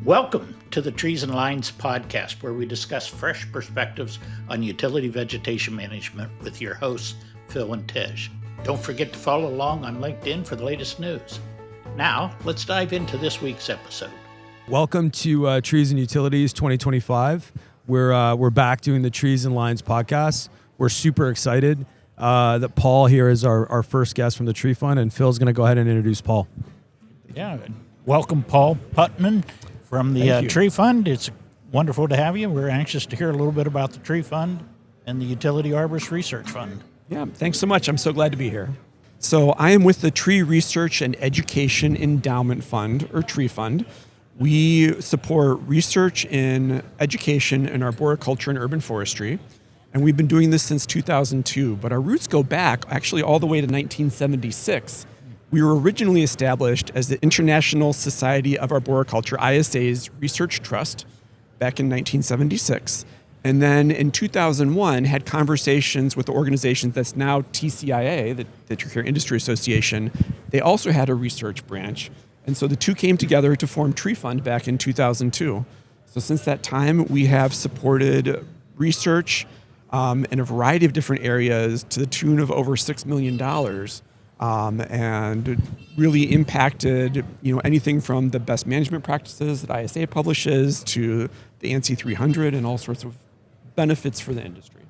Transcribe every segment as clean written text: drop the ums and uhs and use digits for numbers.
Welcome to the Trees and Lines podcast, where we discuss fresh perspectives on utility vegetation management with your hosts, Phil and Tej. Don't forget to follow along on LinkedIn for the latest news. Now, let's dive into this week's episode. Welcome to Trees and Utilities 2025. We're back doing the Trees and Lines podcast. We're super excited that Paul here is our first guest from the Tree Fund, and Phil's going to go ahead and introduce Paul. Yeah, welcome Paul Putman from the Tree Fund. It's wonderful to have you. We're anxious to hear a little bit about the Tree Fund and the Utility Arborist Research Fund. Yeah, thanks so much. I'm so glad to be here. So I am with the Tree Research and Education Endowment Fund, or Tree Fund. We support research in education in arboriculture and urban forestry, and we've been doing this since 2002, but our roots go back actually all the way to 1976. We were originally established as the International Society of Arboriculture, ISA's Research Trust, back in 1976. And then in 2001, had conversations with the organization that's now TCIA, the Tree Care Industry Association. They also had a research branch. And so the two came together to form Tree Fund back in 2002. So since that time, we have supported research in a variety of different areas to the tune of over $6 million. And really impacted, anything from the best management practices that ISA publishes to the ANSI 300 and all sorts of benefits for the industry.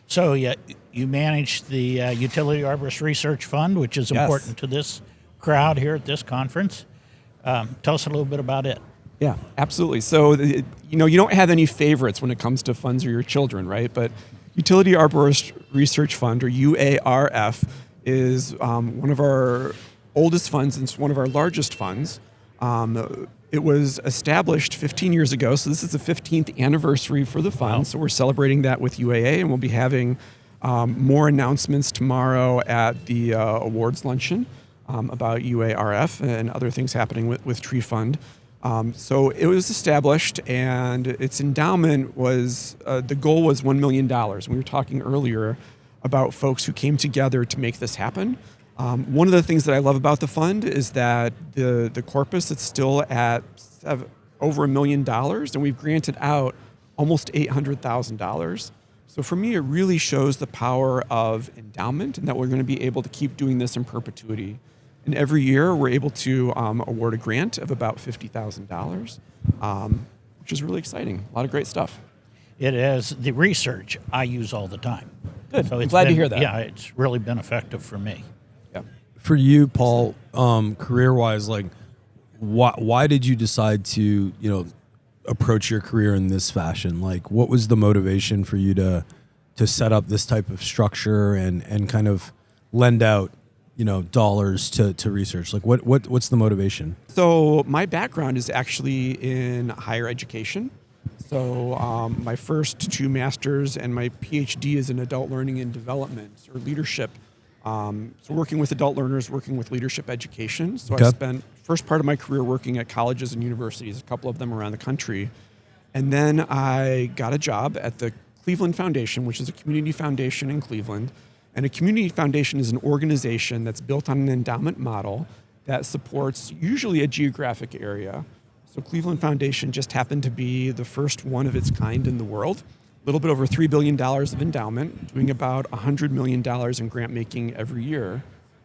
So you manage the Utility Arborist Research Fund, which is important to this crowd here at this conference. Tell us a little bit about it. Yeah, absolutely. So, you don't have any favorites when it comes to funds or your children, right? But Utility Arborist Research Fund, or UARF, is one of our oldest funds and it's one of our largest funds. It was established 15 years ago, so this is the 15th anniversary for the fund. Wow. So we're celebrating that with UAA, and we'll be having more announcements tomorrow at the awards luncheon about UARF and other things happening with Tree Fund. So it was established, and its endowment was, the goal was $1 million. We were talking earlier about folks who came together to make this happen. One of the things that I love about the fund is that the corpus is still at over $1 million, and we've granted out almost $800,000. So for me, it really shows the power of endowment and that we're going to be able to keep doing this in perpetuity. And every year, we're able to award a grant of about $50,000, which is really exciting. A lot of great stuff. It is the research I use all the time. Good. So I'm glad to hear that. Yeah, it's really been effective for me. Yeah. For you, Paul, career-wise, why did you decide to, approach your career in this fashion? What was the motivation for you to set up this type of structure and kind of lend out, dollars to research? What's the motivation? So my background is actually in higher education. So my first two masters and my PhD is in adult learning and development or leadership. So working with adult learners, working with leadership education. So I spent first part of my career working at colleges and universities, a couple of them around the country. And then I got a job at the Cleveland Foundation, which is a community foundation in Cleveland. And a community foundation is an organization that's built on an endowment model that supports usually a geographic area. So Cleveland Foundation just happened to be the first one of its kind in the world. A little bit over $3 billion of endowment, doing about $100 million in grant making every year.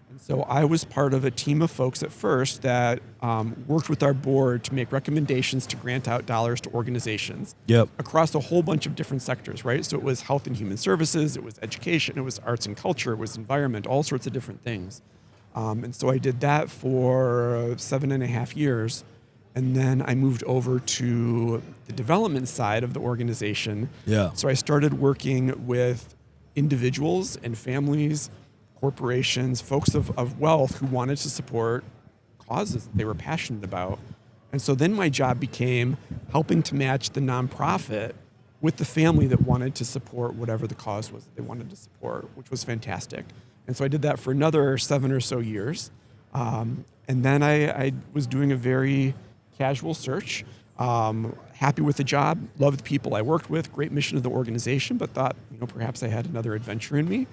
And so I was part of a team of folks at first that worked with our board to make recommendations to grant out dollars to organizations across a whole bunch of different sectors, right? So it was health and human services, it was education, it was arts and culture, it was environment, all sorts of different things. And so I did that for 7.5 years. And then I moved over to the development side of the organization. Yeah. So I started working with individuals and families, corporations, folks of wealth who wanted to support causes that they were passionate about. And so then my job became helping to match the nonprofit with the family that wanted to support whatever the cause was that they wanted to support, which was fantastic. And so I did that for another 7 or so years. And then I was doing a very casual search, happy with the job, loved the people I worked with, great mission of the organization, but thought, perhaps I had another adventure in me,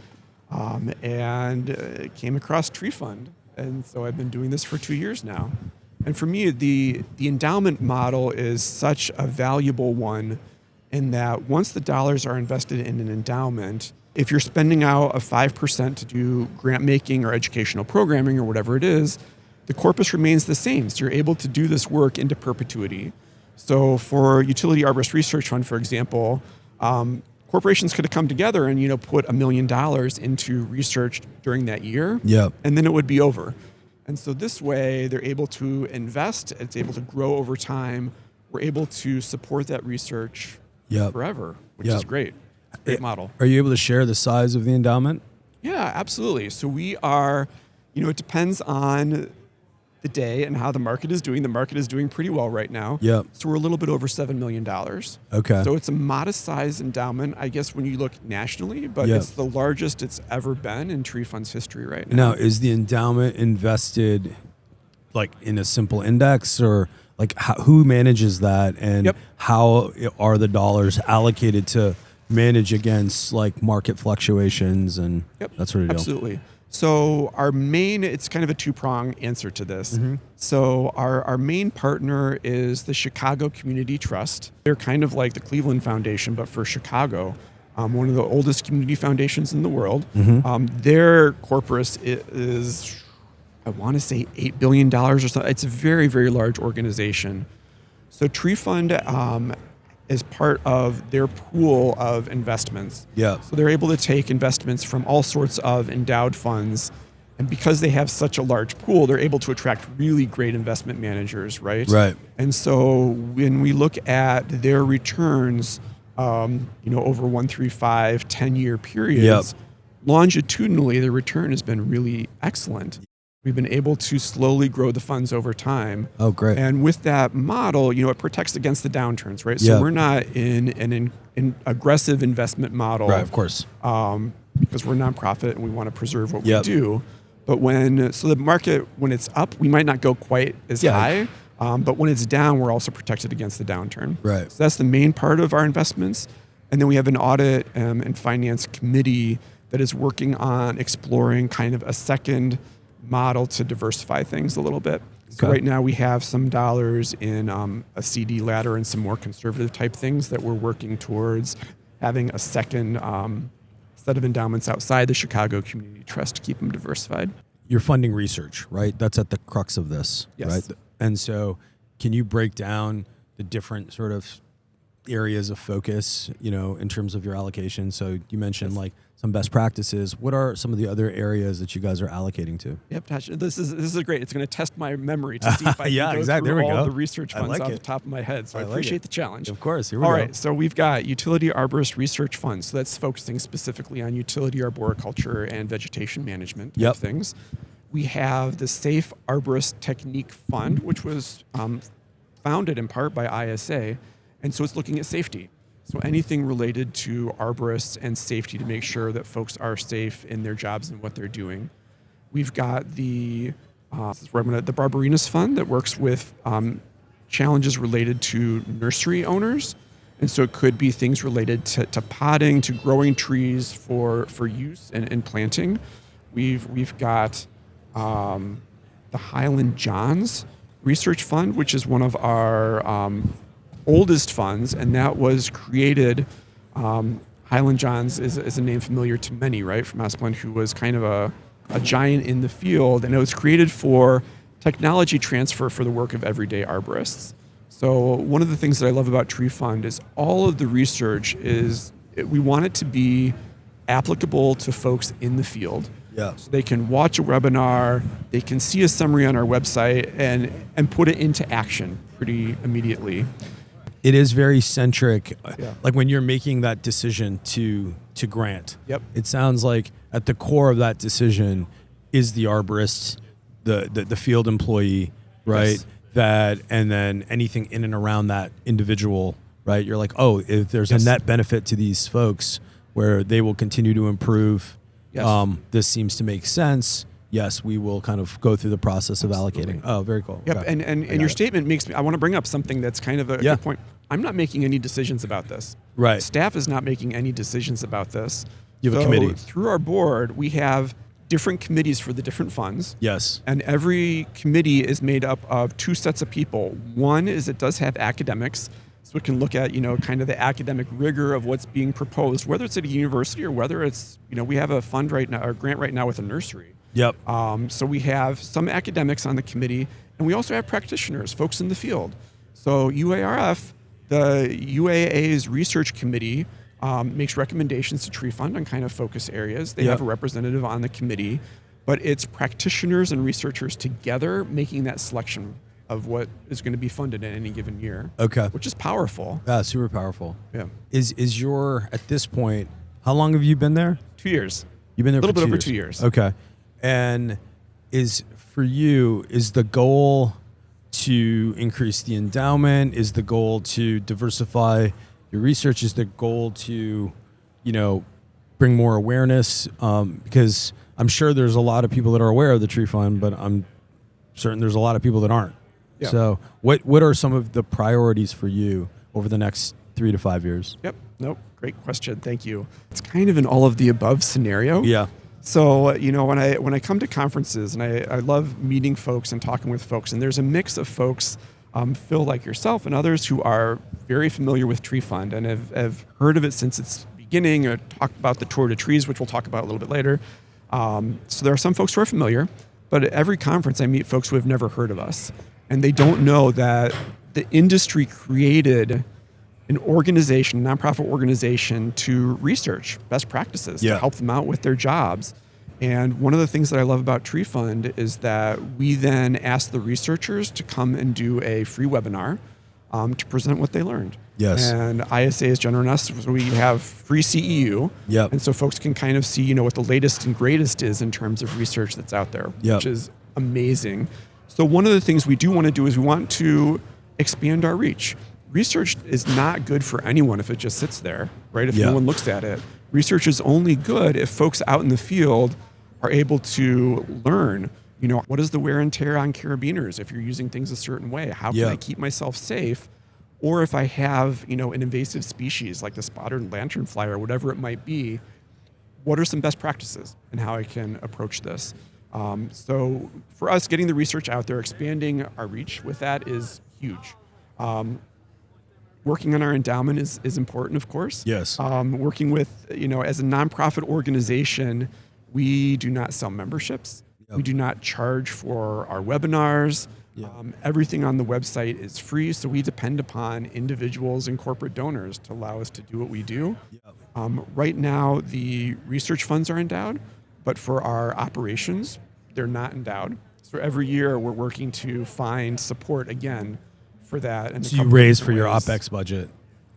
and came across Tree Fund. And so I've been doing this for 2 years now. And for me, the endowment model is such a valuable one in that once the dollars are invested in an endowment, if you're spending out a 5% to do grant making or educational programming or whatever it is, the corpus remains the same. So you're able to do this work into perpetuity. So for Utility Arborist Research Fund, for example, corporations could have come together and put $1 million into research during that year, and then it would be over. And so this way, they're able to invest. It's able to grow over time. We're able to support that research forever, which is great. Great model. Are you able to share the size of the endowment? Yeah, absolutely. So we are, it depends on the day and how the market is doing. The market is doing pretty well right now. Yep. So we're a little bit over $7 million. Okay. So it's a modest size endowment, I guess, when you look nationally, but it's the largest it's ever been in Tree Fund's history right now. Now, is the endowment invested like in a simple index, or like who manages that, and how are the dollars allocated to manage against like market fluctuations and that sort of deal? Absolutely. So it's kind of a two-prong answer to this. So our main partner is the Chicago Community Trust. They're kind of like the Cleveland Foundation, but for Chicago, one of the oldest community foundations in the world. Their corpus is, I want to say $8 billion or something. It's a very, very large organization. So Tree Fund is part of their pool of investments. So they're able to take investments from all sorts of endowed funds. And because they have such a large pool, they're able to attract really great investment managers, right? And so when we look at their returns, over 1, 3, 5, 10-year periods, longitudinally, the return has been really excellent. We've been able to slowly grow the funds over time. Oh, great. And with that model, it protects against the downturns, right? So we're not in an aggressive investment model. Right, of course. Because we're a nonprofit and we want to preserve what we do. But the market, when it's up, we might not go quite as high. But when it's down, we're also protected against the downturn. Right. So that's the main part of our investments. And then we have an audit and finance committee that is working on exploring kind of a second model to diversify things a little bit. So right now we have some dollars in a CD ladder and some more conservative type things that we're working towards having a second set of endowments outside the Chicago Community Trust to keep them diversified. You're funding research, right? That's at the crux of this, Yes. right? And so can you break down the different sort of areas of focus, in terms of your allocation? So you mentioned like some best practices. What are some of the other areas that you guys are allocating to? This is great. It's going to test my memory to see if I can go through all the research funds off the top of my head. So I appreciate the challenge. Of course. Here we go. All right. So we've got Utility Arborist Research Fund. So that's focusing specifically on utility arboriculture and vegetation management type things. We have the Safe Arborist Technique Fund, which was founded in part by ISA. And so it's looking at safety. So anything related to arborists and safety to make sure that folks are safe in their jobs and what they're doing. We've got the Barbarinus Fund that works with challenges related to nursery owners. And so it could be things related to potting, to growing trees for use and planting. We've got the Highland Johns Research Fund, which is one of our oldest funds, and that was created. Highland Johns is a name familiar to many, right, from Asplund, who was kind of a giant in the field, and it was created for technology transfer for the work of everyday arborists. So one of the things that I love about Tree Fund is all of the research we want it to be applicable to folks in the field. So they can watch a webinar, they can see a summary on our website and put it into action pretty immediately. It is very centric. Like when you're making that decision to grant, it sounds like at the core of that decision is the arborist, the field employee, right? And then anything in and around that individual, right? You're like, oh, if there's a net benefit to these folks where they will continue to improve, this seems to make sense. Yes, we will kind of go through the process of allocating. Oh, very cool. And your statement makes me, I want to bring up something that's kind of a good point. I'm not making any decisions about this. Right. Staff is not making any decisions about this. You have a committee. Through our board, we have different committees for the different funds. Yes. And every committee is made up of two sets of people. One is it does have academics, so it can look at, kind of the academic rigor of what's being proposed, whether it's at a university or whether it's, we have a fund right now, or grant right now with a nursery. Yep. So we have some academics on the committee, and we also have practitioners, folks in the field. So UARF, the UAA's research committee, makes recommendations to Tree Fund on kind of focus areas. They have a representative on the committee, but it's practitioners and researchers together making that selection of what is going to be funded in any given year. Okay. Which is powerful. Yeah, super powerful. Yeah. Is your, at this point, how long have you been there? 2 years. You've been there a little for bit over 2 2 years. Okay. And is the goal to increase the endowment? Is the goal to diversify your research? Is the goal to, bring more awareness? Because I'm sure there's a lot of people that are aware of the Tree Fund, but I'm certain there's a lot of people that aren't. Yeah. So what are some of the priorities for you over the next 3 to 5 years? Yep. Nope. Great question. Thank you. It's kind of an all of the above scenario. Yeah. So, when I come to conferences, and I love meeting folks and talking with folks, and there's a mix of folks, Phil, like yourself, and others who are very familiar with Tree Fund and have heard of it since its beginning, or talked about the Tour de Trees, which we'll talk about a little bit later. So there are some folks who are familiar, but at every conference I meet folks who have never heard of us, and they don't know that the industry created an organization, nonprofit organization, to research best practices to help them out with their jobs. And one of the things that I love about Tree Fund is that we then ask the researchers to come and do a free webinar to present what they learned. Yes. And ISA is generous, so we have free CEU. Yep. And so folks can kind of see, what the latest and greatest is in terms of research that's out there, which is amazing. So one of the things we do want to do is we want to expand our reach. Research is not good for anyone if it just sits there, right? If no one looks at it. Research is only good if folks out in the field are able to learn, what is the wear and tear on carabiners if you're using things a certain way? How can I keep myself safe? Or if I have, an invasive species like the spotted lanternfly or whatever it might be, what are some best practices and how I can approach this? So for us, getting the research out there, expanding our reach with that is huge. Working on our endowment is important, of course. Yes. Working with, as a nonprofit organization, we do not sell memberships. Yep. We do not charge for our webinars. Yep. Everything on the website is free, so we depend upon individuals and corporate donors to allow us to do what we do. Yep. Right now, the research funds are endowed, but for our operations, they're not endowed. So every year, we're working to find support again for that. And so you raise for your OpEx budget?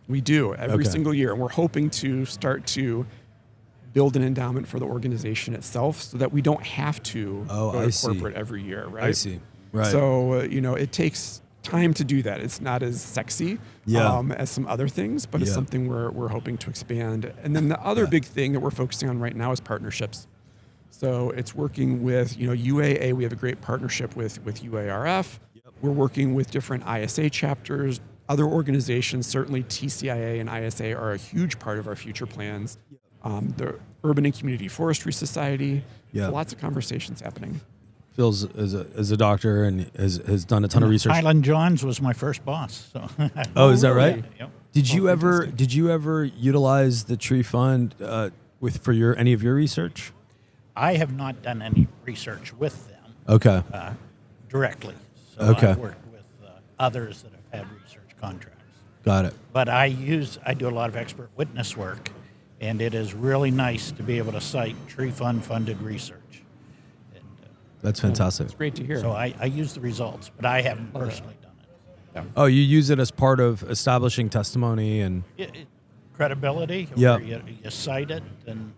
We do every single year. And we're hoping to start to build an endowment for the organization itself so that we don't have to go to corporate every year, right? I see. Right. So, it takes time to do that. It's not as sexy as some other things, but it's something we're hoping to expand. And then the other big thing that we're focusing on right now is partnerships. So it's working with, UAA. We have a great partnership with UARF. We're working with different ISA chapters, other organizations. Certainly TCIA and ISA are a huge part of our future plans. The Urban and Community Forestry Society. So lots of conversations happening. Phil's as a doctor and has done a ton of research. Highland Johns was my first boss. So. Oh, is that right? Yeah. Yep. Did you ever utilize the Tree Fund for any of your research? I have not done any research with them. Okay. Directly. So Okay. I've worked with others that have had research contracts. Got it. But I do a lot of expert witness work, and it is really nice to be able to cite Tree Fund funded research. And, that's fantastic. It's great to hear. so I use the results, but I haven't personally done it. Oh, you use it as part of establishing testimony and Credibility. Yep. Or you cite it, and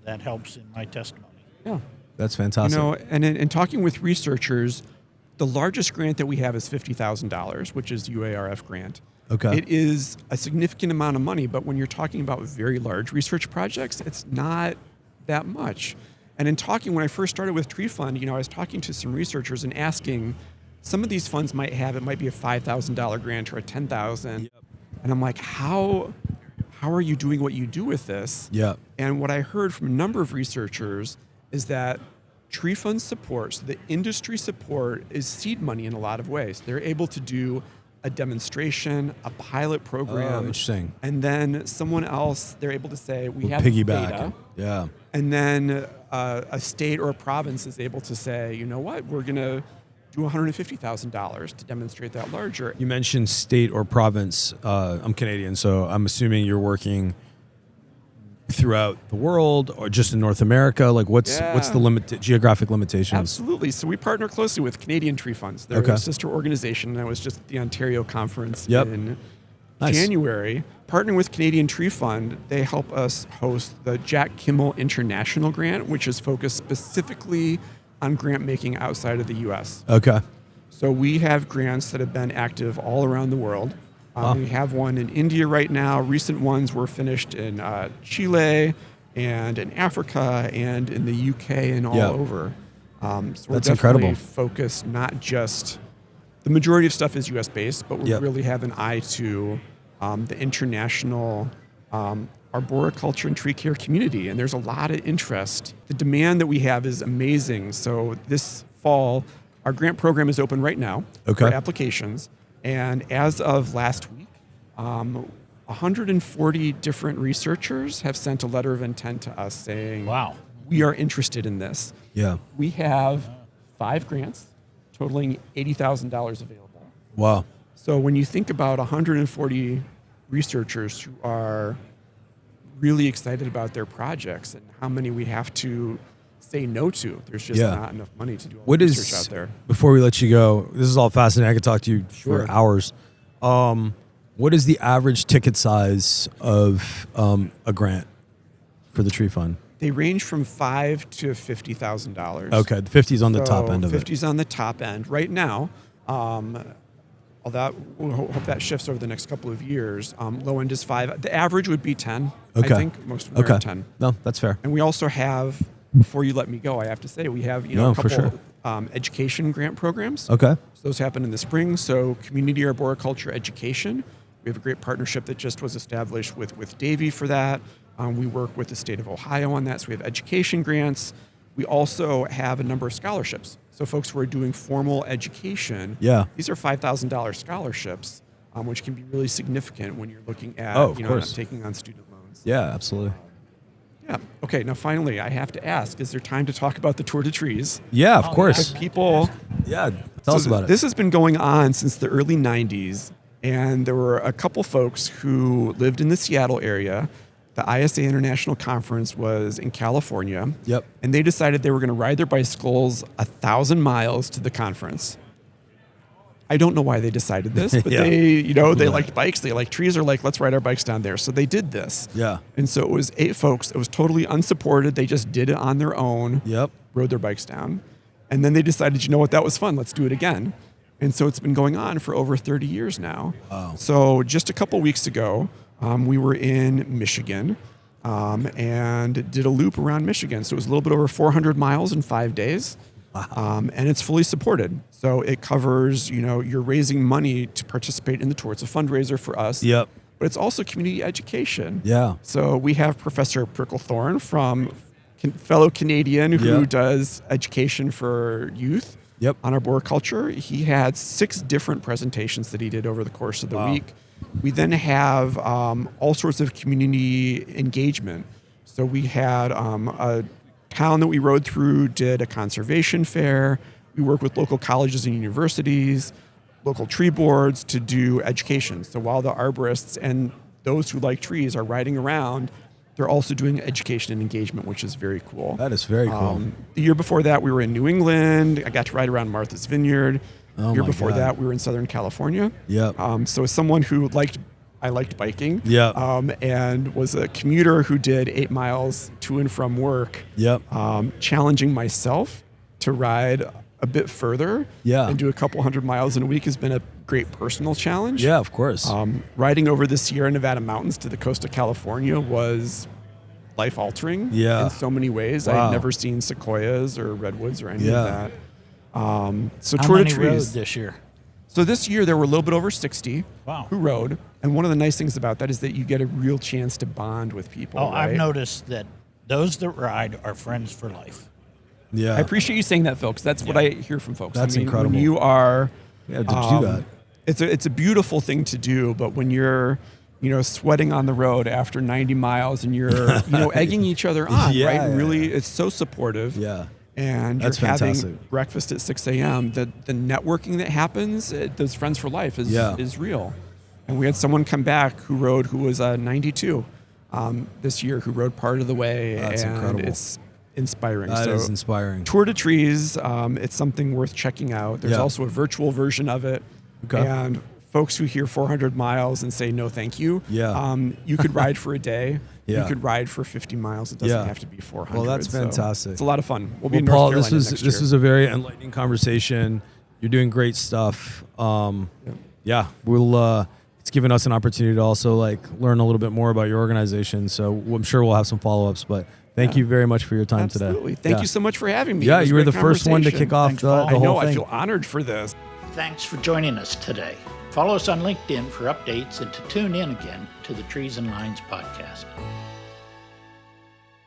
that helps in my testimony. Yeah. That's fantastic. And in talking with researchers, the largest grant that we have is $50,000, which is UARF grant. Okay. It is a significant amount of money, but when you're talking about very large research projects, it's not that much. And when I first started with Tree Fund, I was talking to some researchers and asking, some of these funds might be a $5,000 grant or a $10,000. Yep. And I'm like, how how are you doing what you do with this? Yeah. And what I heard from a number of researchers is that tree fund support, so the industry support, is seed money in a lot of ways. They're able to do a demonstration, a pilot program. Oh, interesting. And then someone else, they're able to say, we have Piggyback. data. Yeah. And then a state or a province is able to say, you know what, we're going to do $150,000 to demonstrate that larger. You mentioned state or province. I'm Canadian, so I'm assuming you're working throughout the world or just in North America. Like, what's the geographic limitations? Absolutely. So we partner closely with Canadian Tree Funds. They're a sister organization, and I was just at the Ontario conference in January. Partnering with Canadian Tree Fund, they help us host the Jack Kimmel International Grant, which is focused specifically on grant making outside of the U.S. Okay. So we have grants that have been active all around the world. We have one in India right now. Recent ones were finished in Chile and in Africa and in the UK and all over. So we're That's definitely incredible. focused, not just, the majority of stuff is US based, but we really have an eye to the international arboriculture and tree care community. And there's a lot of interest. The demand that we have is amazing. So this fall, our grant program is open right now for applications. And as of last week, 140 different researchers have sent a letter of intent to us saying, Wow. we are interested in this. Yeah. We have 5 grants totaling $80,000 available. Wow. So when you think about 140 researchers who are really excited about their projects and how many we have to say no to, there's just not enough money to do all the research out there. Before we let you go, this is all fascinating. I could talk to you for hours. What is the average ticket size of a grant for the tree fund? They range from $5,000 to $50,000. Okay, the 50 is on the top end of 50 is on the top end right now. Although we'll hope that shifts over the next couple of years. Low end is 5. The average would be 10. I think most of them are 10. No, that's fair. And we also have, before you let me go, I have to say we have a couple education grant programs. Okay. So those happen in the spring. So community arboriculture education. We have a great partnership that just was established with Davey for that. We work with the state of Ohio on that. So we have education grants. We also have a number of scholarships. So folks who are doing formal education, these are $5,000 scholarships, which can be really significant when you're looking at not taking on student loans. Yeah, absolutely. Yeah. Okay. Now, finally, I have to ask: is there time to talk about the Tour de Trees? Yeah, of course. People. Yeah, tell us about it. This has been going on since the early '90s, and there were a couple folks who lived in the Seattle area. The ISA International Conference was in California. Yep. And they decided they were going to ride their bicycles 1,000 miles to the conference. I don't know why they decided this, but they liked bikes, they liked trees, or like, let's ride our bikes down there. So they did this. Yeah. And so it was 8 folks. It was totally unsupported. They just did it on their own. Yep. Rode their bikes down. And then they decided, you know what, that was fun. Let's do it again. And so it's been going on for over 30 years now. Wow. So just a couple weeks ago, we were in Michigan and did a loop around Michigan. So it was a little bit over 400 miles in 5 days. Wow. And it's fully supported. So it covers, you're raising money to participate in the tour. It's a fundraiser for us. Yep. But it's also community education. Yeah. So we have Professor Pricklethorne, fellow Canadian who does education for youth on arboriculture. He had 6 different presentations that he did over the course of the week. We then have all sorts of community engagement. So we had a town that we rode through, did a conservation fair. We work with local colleges and universities, local tree boards to do education. So while the arborists and those who like trees are riding around, they're also doing education and engagement, which is very cool. That is very cool. The year before that, we were in New England. I got to ride around Martha's Vineyard. The year before that, we were in Southern California. So as someone who I liked biking. And was a commuter who did 8 miles to and from work. Challenging myself to ride a bit further and do a couple hundred miles in a week has been a great personal challenge. Yeah, of course. Riding over the Sierra Nevada mountains to the coast of California was life-altering in so many ways. Wow. I had never seen sequoias or redwoods or any of that. So How Tour de many rode Trees this year? So this year there were a little bit over 60 Wow. who rode. And one of the nice things about that is that you get a real chance to bond with people. Oh, right? I've noticed that those that ride are friends for life. Yeah. I appreciate you saying that, folks. That's what I hear from folks. That's When incredible. you are, Yeah, to do that. it's a beautiful thing to do. But when you're, sweating on the road after 90 miles and you're, egging each other on, Yeah, right? yeah, Really, yeah. it's so supportive. Yeah. And That's you're having fantastic. breakfast at 6 a.m. The networking that happens, those friends for life is real. And we had someone come back who was 92 this year, who rode part of the way. That's and incredible. It's inspiring. That is inspiring. Tour de Trees, it's something worth checking out. There's Yeah. also a virtual version of it. Okay. And folks who hear 400 miles and say no thank you, you could ride for a day. Yeah. You could ride for 50 miles. It doesn't have to be 400. Well, that's So fantastic. it's a lot of fun. We'll be in Paul, North this Carolina next was year. a very enlightening conversation. You're doing great stuff. Yeah, it's given us an opportunity to also learn a little bit more about your organization. So I'm sure we'll have some follow-ups, but thank you very much for your time Absolutely. today. Thank you so much for having me. Yeah, It was you a were the great first one to conversation. kick off Thanks, the Paul. whole I know. thing. I feel honored for this. Thanks for joining us today. Follow us on LinkedIn for updates and to tune in again to the Trees and Lines podcast.